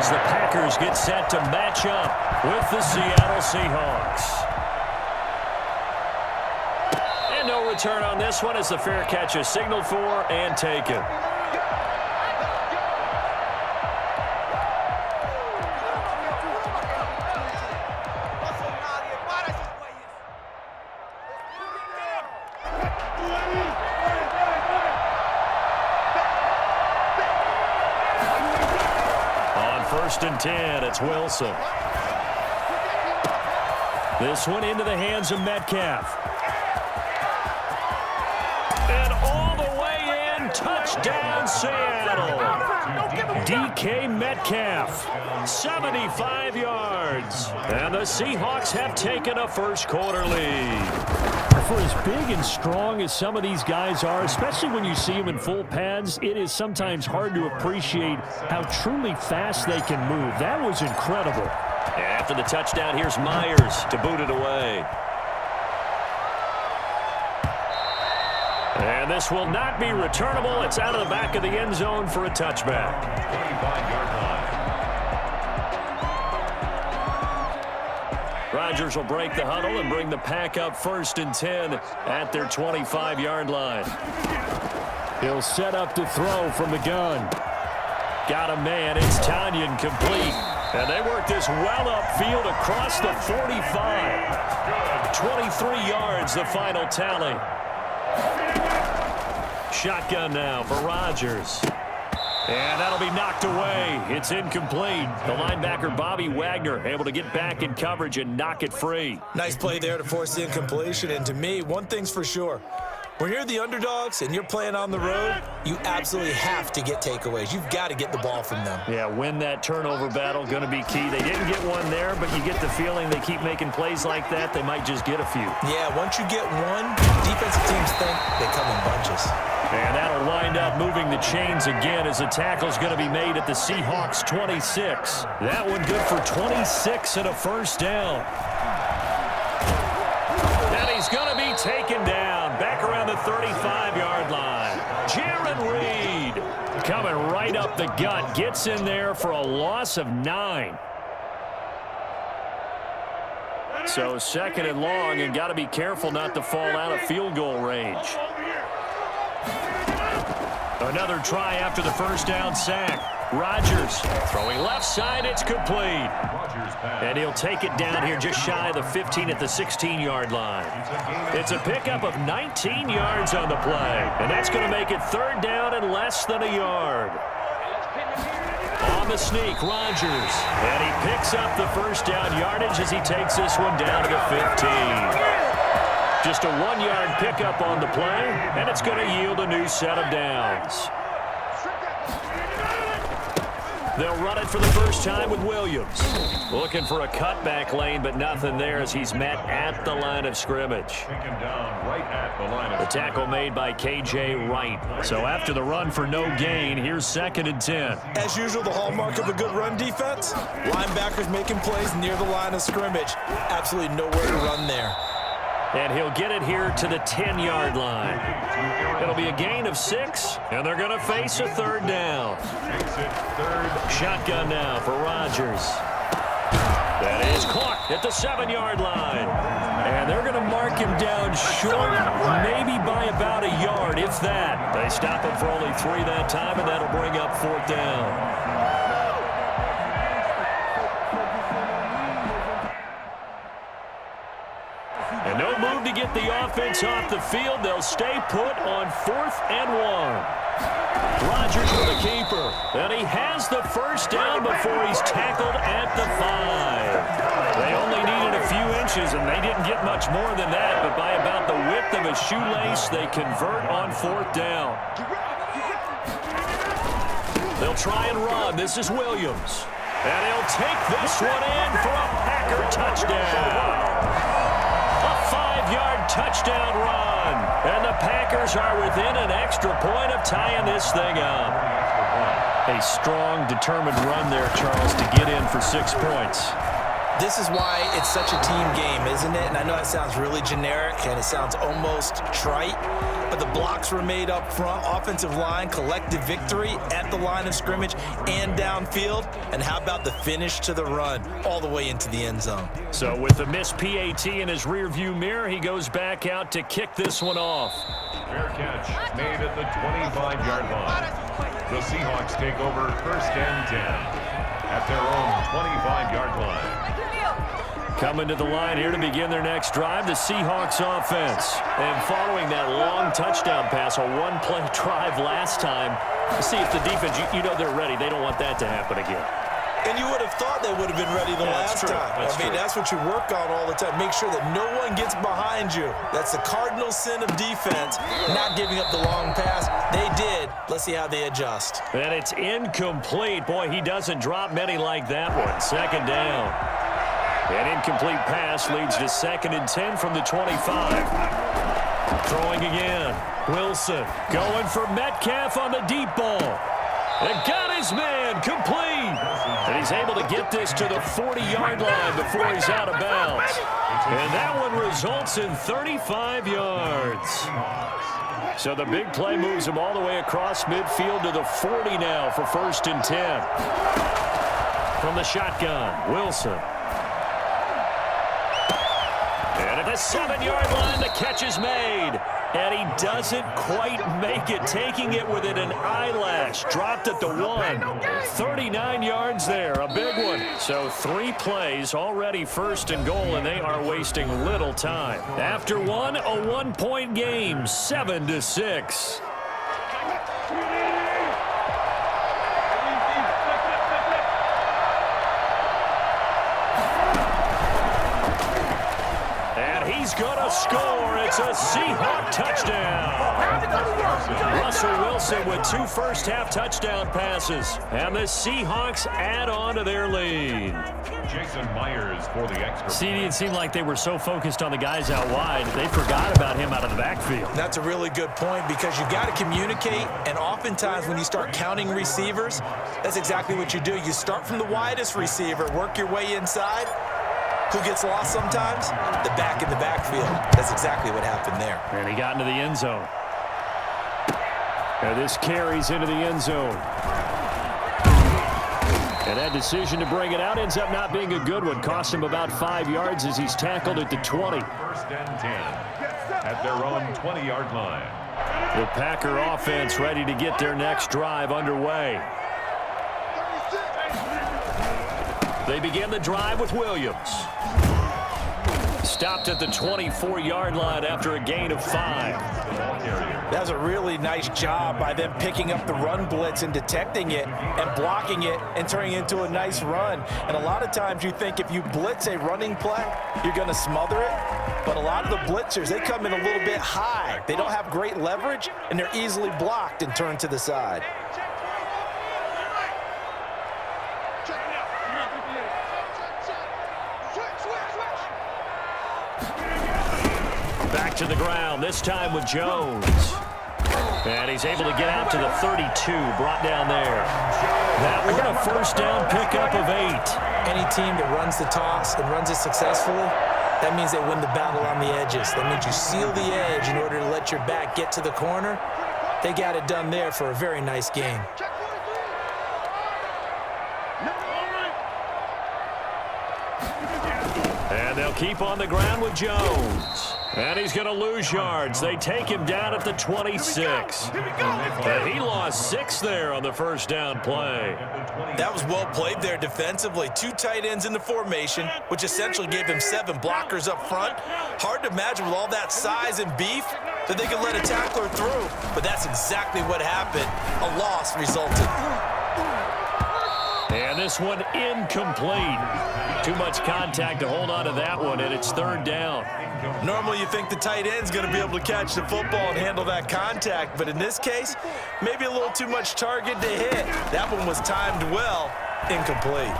as the Packers get set to match up with the Seattle Seahawks. And no return on this one as the fair catch is signaled for and taken. First and 10, it's Wilson. This one into the hands of Metcalf. And all the way in, touchdown Seattle. DK Metcalf, 75 yards. And the Seahawks have taken a first quarter lead. For as big and strong as some of these guys are, especially when you see them in full pads, it is sometimes hard to appreciate how truly fast they can move. That was incredible. After the touchdown, here's Myers to boot it away. And this will not be returnable. It's out of the back of the end zone for a touchback. 25-yard line. Rodgers will break the huddle and bring the pack up first and 10 at their 25-yard line. He'll set up to throw from the gun. Got a man. It's Tanyan complete. And they work this well upfield across the 45. 23 yards, the final tally. Shotgun now for Rodgers. And that'll be knocked away. It's incomplete. The linebacker, Bobby Wagner, able to get back in coverage and knock it free. Nice play there to force the incompletion. And to me, one thing's for sure. When you're the underdogs and you're playing on the road, you absolutely have to get takeaways. You've got to get the ball from them. Yeah, win that turnover battle, going to be key. They didn't get one there, but you get the feeling they keep making plays like that, they might just get a few. Yeah, once you get one, defensive teams think they come in bunches. And that'll wind up moving the chains again as the tackle's going to be made at the Seahawks 26. That one good for 26 and a first down. And he's going to be taken down back around the 35-yard line. Jaron Reed coming right up the gut. Gets in there for a loss of 9. So second and long, and got to be careful not to fall out of field goal range. Another try after the first down sack. Rodgers throwing left side. It's complete. And he'll take it down here just shy of the 15 at the 16-yard line. It's a pickup of 19 yards on the play. And that's going to make it third down and less than a yard. On the sneak, Rodgers. And he picks up the first down yardage as he takes this one down to the 15. Just a 1-yard pickup on the play, and it's going to yield a new set of downs. They'll run it for the first time with Williams. Looking for a cutback lane, but nothing there as he's met at the line of scrimmage. The tackle made by K.J. Wright. So after the run for no gain, here's second and 10. As usual, the hallmark of a good run defense, linebackers making plays near the line of scrimmage. Absolutely nowhere to run there. And he'll get it here to the 10-yard line. It'll be a gain of 6, and they're going to face a third down. Shotgun now for Rodgers. That is caught at the 7-yard line. And they're going to mark him down short, maybe by about a yard, if that. They stop him for only 3 that time, and that'll bring up fourth down. And no move to get the offense off the field. They'll stay put on 4th and 1. Rodgers with the keeper. And he has the first down before he's tackled at the 5. They only needed a few inches, and they didn't get much more than that. But by about the width of a shoelace, they convert on 4th down. They'll try and run. This is Williams. And he'll take this one in for a Packer touchdown. A 5-yard touchdown run. And the Packers are within an extra point of tying this thing up. A strong, determined run there, Charles, to get in for 6 points. This is why it's such a team game, isn't it? And I know it sounds really generic and it sounds almost trite, but the blocks were made up front, offensive line, collective victory at the line of scrimmage and downfield. And how about the finish to the run all the way into the end zone? So with the missed PAT in his rearview mirror, he goes back out to kick this one off. Fair catch made at the 25-yard line. The Seahawks take over 1st and 10 at their own 25-yard line. Coming to the line here to begin their next drive, the Seahawks offense. And following that long touchdown pass, a one-play drive last time, see if the defense, you know they're ready. They don't want that to happen again. And you would have thought they would have been ready the last time. That's what you work on all the time. Make sure that no one gets behind you. That's the cardinal sin of defense, not giving up the long pass. They did. Let's see how they adjust. And it's incomplete. Boy, he doesn't drop many like that one. 2nd down. An incomplete pass leads to 2nd and 10 from the 25. Throwing again. Wilson going for Metcalf on the deep ball. And got his man complete. And he's able to get this to the 40-yard line before he's out of bounds. And that one results in 35 yards. So the big play moves him all the way across midfield to the 40 now for 1st and 10. From the shotgun, Wilson. And at the 7-yard line, the catch is made. And he doesn't quite make it, taking it within an eyelash. Dropped at the 1. 39 yards there, a big one. So 3 plays, already 1st and goal, and they are wasting little time. After one, a 1-point game, 7-6. He's gonna score. It's a Seahawk touchdown. Russell Wilson with 2 first-half touchdown passes. And the Seahawks add on to their lead. Jason Myers for the extra. CD, it seemed like they were so focused on the guys out wide, they forgot about him out of the backfield. That's a really good point because you've got to communicate, and oftentimes when you start counting receivers, that's exactly what you do. You start from the widest receiver, work your way inside. Who gets lost sometimes? The back in the backfield. That's exactly what happened there. And he got into the end zone. And this carries into the end zone. And that decision to bring it out ends up not being a good one. Cost him about 5 yards as he's tackled at the 20. 1st and 10 at their own 20-yard line. The Packer offense ready to get their next drive underway. They begin the drive with Williams. Stopped at the 24-yard line after a gain of 5. That was a really nice job by them picking up the run blitz and detecting it and blocking it and turning it into a nice run. And a lot of times you think if you blitz a running play, you're going to smother it. But a lot of the blitzers, they come in a little bit high. They don't have great leverage, and they're easily blocked and turned to the side. Back to the ground, this time with Jones. And he's able to get out to the 32, brought down there. That one a 1st down pickup of 8. Any team that runs the toss and runs it successfully, that means they win the battle on the edges. That means you seal the edge in order to let your back get to the corner. They got it done there for a very nice game. And they'll keep on the ground with Jones. And he's going to lose yards. They take him down at the 26. And he lost 6 there on the 1st down play. That was well played there defensively. 2 tight ends in the formation, which essentially gave him 7 blockers up front. Hard to imagine with all that size and beef that they could let a tackler through. But that's exactly what happened. A loss resulted. And this one incomplete. Too much contact to hold on to that one, and it's 3rd down. Normally you think the tight end's going to be able to catch the football and handle that contact, but in this case, maybe a little too much target to hit. That one was timed well, incomplete.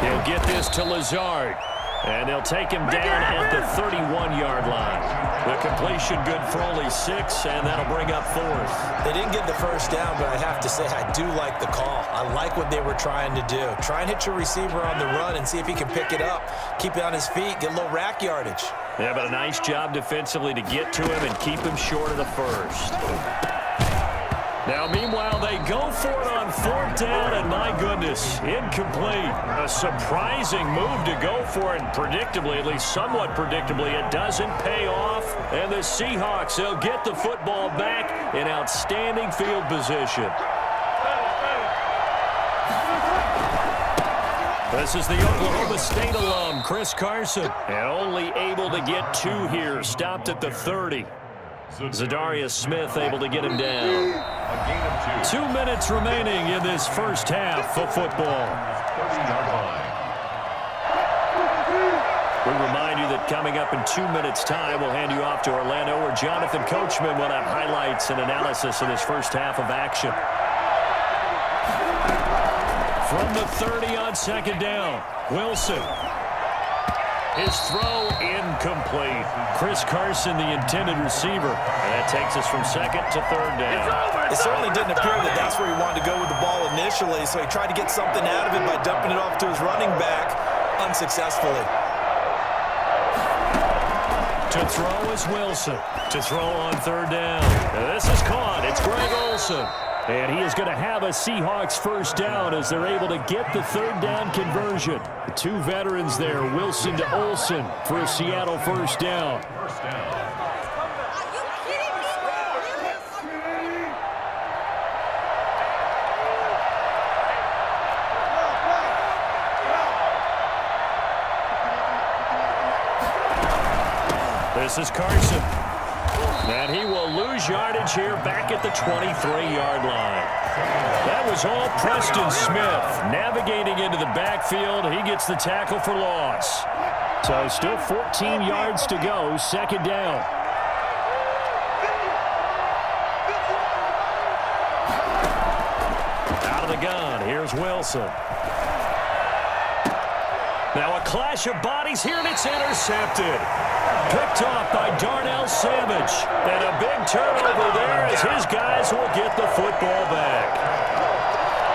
He'll get this to Lazard. And they'll take him down at the 31-yard line. The completion good for only 6, and that'll bring up 4th. They didn't get the first down, but I have to say I do like the call. I like what they were trying to do. Try and hit your receiver on the run and see if he can pick it up, keep it on his feet, get a little rack yardage. Yeah, but a nice job defensively to get to him and keep him short of the first. Now, meanwhile, they go for it on 4th down, and my goodness, incomplete. A surprising move to go for it, and predictably, at least somewhat predictably, it doesn't pay off. And the Seahawks, they'll get the football back in outstanding field position. This is the Oklahoma State alum, Chris Carson, and only able to get 2 here, stopped at the 30. Zadarius Smith able to get him down. 2 minutes remaining in this first half of football. We remind you that coming up in 2 minutes' time, we'll hand you off to Orlando, where Jonathan Coachman will have highlights and analysis of this first half of action. From the 30 on 2nd down, Wilson. His throw incomplete. Chris Carson, the intended receiver. And that takes us from 2nd to 3rd down. It certainly didn't appear that that's where he wanted to go with the ball initially, so he tried to get something out of it by dumping it off to his running back unsuccessfully. To throw is Wilson. To throw on 3rd down. And this is caught. It's Greg Olsen. And he is going to have a Seahawks first down as they're able to get the 3rd down conversion. The 2 veterans there, Wilson to Olsen, for a Seattle first down. This is Carson. And he will lose yardage here back at the 23-yard line. That was all Preston Smith navigating into the backfield. He gets the tackle for loss. So still 14 yards to go, 2nd down. Out of the gun, here's Wilson. Now a clash of bodies here, and it's intercepted. Picked off by Darnell Savage. And a big turnover there as his guys will get the football back.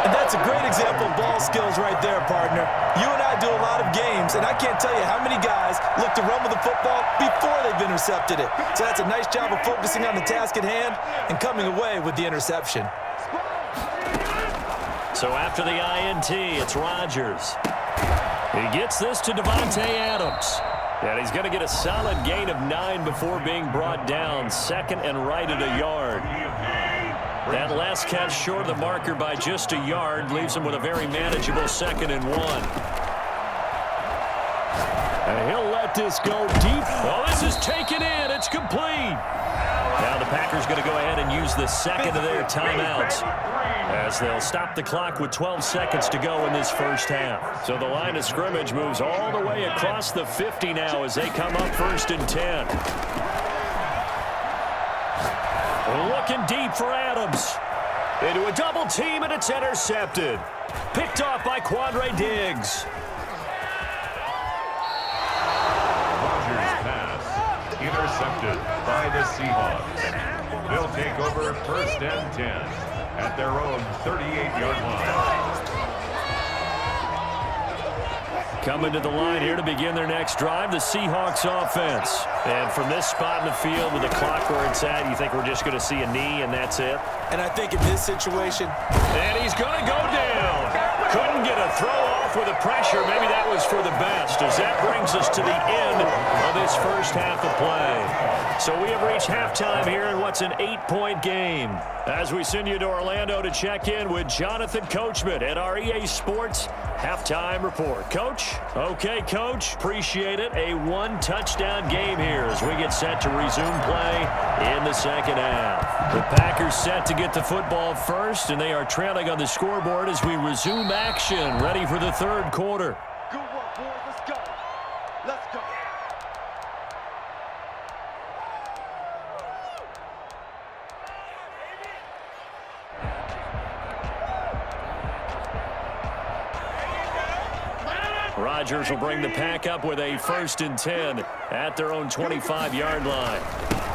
And that's a great example of ball skills right there, partner. You and I do a lot of games, and I can't tell you how many guys look to run with the football before they've intercepted it. So that's a nice job of focusing on the task at hand and coming away with the interception. So after the INT, it's Rodgers. He gets this to Devontae Adams. And he's going to get a solid gain of 9 before being brought down. 2nd and right at a yard. That last catch short of the marker by just a yard leaves him with a very manageable 2nd and 1. And he'll let this go deep. Oh, this is taken in. It's complete. Now the Packers going to go ahead and use the 2nd of their timeouts, as they'll stop the clock with 12 seconds to go in this first half. So the line of scrimmage moves all the way across the 50 now as they come up 1st and 10. Looking deep for Adams. Into a double team, and it's intercepted. Picked off by Quandre Diggs. Rodgers' pass intercepted by the Seahawks. They'll take over 1st and 10. At their own 38-yard line. Coming to the line here to begin their next drive, the Seahawks offense. And from this spot in the field with the clock where it's at, you think we're just going to see a knee and that's it? And I think in this situation... And he's going to go down. Couldn't get a throw off with the pressure. Maybe that was for the best, as that brings us to the end of this first half of play. So we have reached halftime here in what's an 8-point game. As we send you to Orlando to check in with Jonathan Coachman at our EA Sports Halftime Report. Coach? Okay, Coach. Appreciate it. A 1-touchdown game here as we get set to resume play in the 2nd half. The Packers set to get the football first, and they are trailing on the scoreboard as we resume action, ready for the 3rd quarter. Good work, boys. Let's go. Let's go. Rodgers will bring the pack up with a 1st and 10 at their own 25-yard line.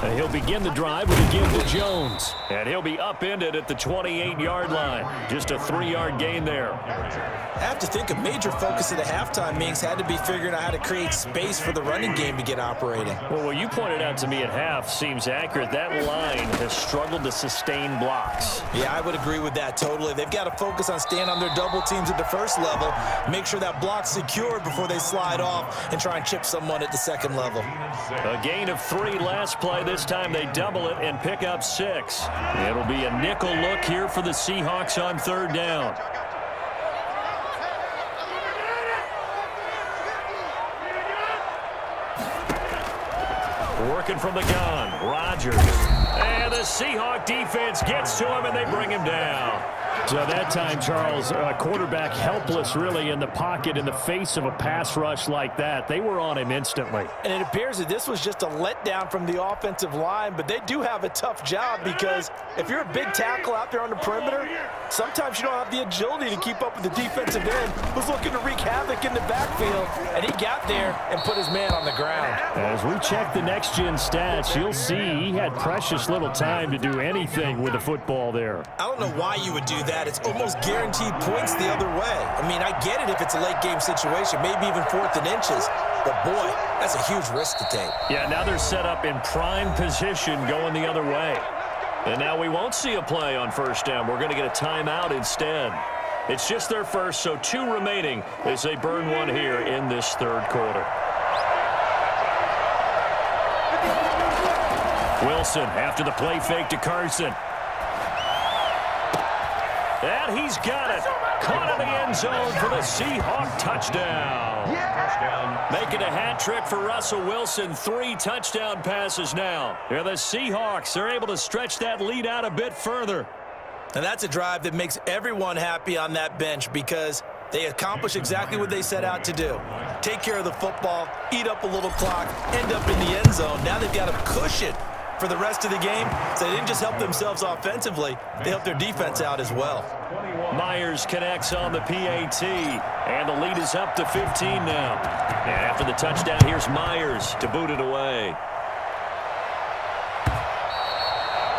And he'll begin the drive with a give to Jones. And he'll be upended at the 28-yard line. Just a 3-yard gain there. I have to think a major focus of the halftime meetings had to be figuring out how to create space for the running game to get operating. Well, what you pointed out to me at half seems accurate. That line has struggled to sustain blocks. Yeah, I would agree with that totally. They've got to focus on staying on their double teams at the first level, make sure that block's secured before they slide off and try and chip someone at the second level. A gain of 3 last play. This time they double it and pick up 6. It'll be a nickel look here for the Seahawks on 3rd down. Working from the gun, Rodgers. And the Seahawk defense gets to him, and they bring him down. So that time, Charles, quarterback helpless really in the pocket in the face of a pass rush like that. They were on him instantly. And it appears that this was just a letdown from the offensive line, but they do have a tough job because if you're a big tackle out there on the perimeter, sometimes you don't have the agility to keep up with the defensive end who's looking to wreak havoc in the backfield, and he got there and put his man on the ground. As we check the next-gen stats, you'll see he had precious little time to do anything with the football there. I don't know why you would do that. It's almost guaranteed points the other way. I mean, I get it if it's a late-game situation, maybe even 4th and inches, but boy, that's a huge risk to take. Yeah, now they're set up in prime position going the other way. And now we won't see a play on 1st down. We're going to get a timeout instead. It's just their first, so 2 remaining as they burn one here in this 3rd quarter. Wilson after the play fake to Carson. And he's got it. Caught in the end zone for the Seahawk touchdown. Making a hat trick for Russell Wilson. 3 touchdown passes now. Yeah, the Seahawks are able to stretch that lead out a bit further. And that's a drive that makes everyone happy on that bench because they accomplish exactly what they set out to do. Take care of the football, eat up a little clock, end up in the end zone. Now they've got a cushion for the rest of the game, so they didn't just help themselves offensively, they helped their defense out as well. Myers connects on the PAT, and the lead is up to 15 now. And after the touchdown, here's Myers to boot it away.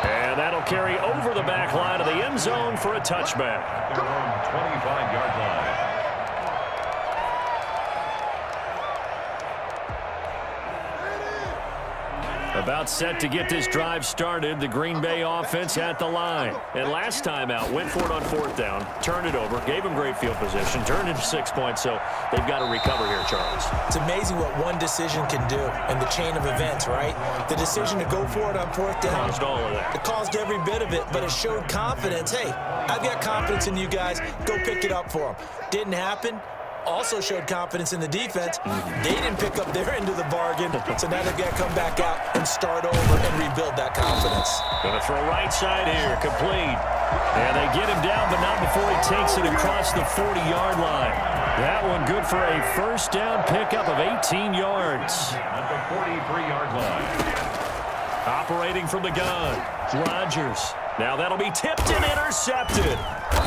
And that'll carry over the back line of the end zone for a touchback. Their own 25-yard line. About set to get this drive started, the Green Bay offense at the line. And last time out, went for it on 4th down, turned it over, gave them great field position, turned it to 6 points, so they've got to recover here, Charles. It's amazing what one decision can do in the chain of events, right? The decision to go for it on 4th down. Caused all of that. It caused every bit of it, but it showed confidence. Hey, I've got confidence in you guys. Go pick it up for them. Didn't happen. Also showed confidence in the defense. They didn't pick up their end of the bargain, so now they've got to come back out and start over and rebuild that confidence. Going to throw right side here, complete. And they get him down, but not before he takes it across the 40-yard line. That one good for a 1st down pickup of 18 yards. At the 43-yard line. Operating from the gun, Rodgers. Now that'll be tipped and intercepted.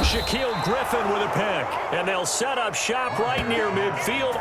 Shaquille Griffin with a pick. And they'll set up shop right near midfield.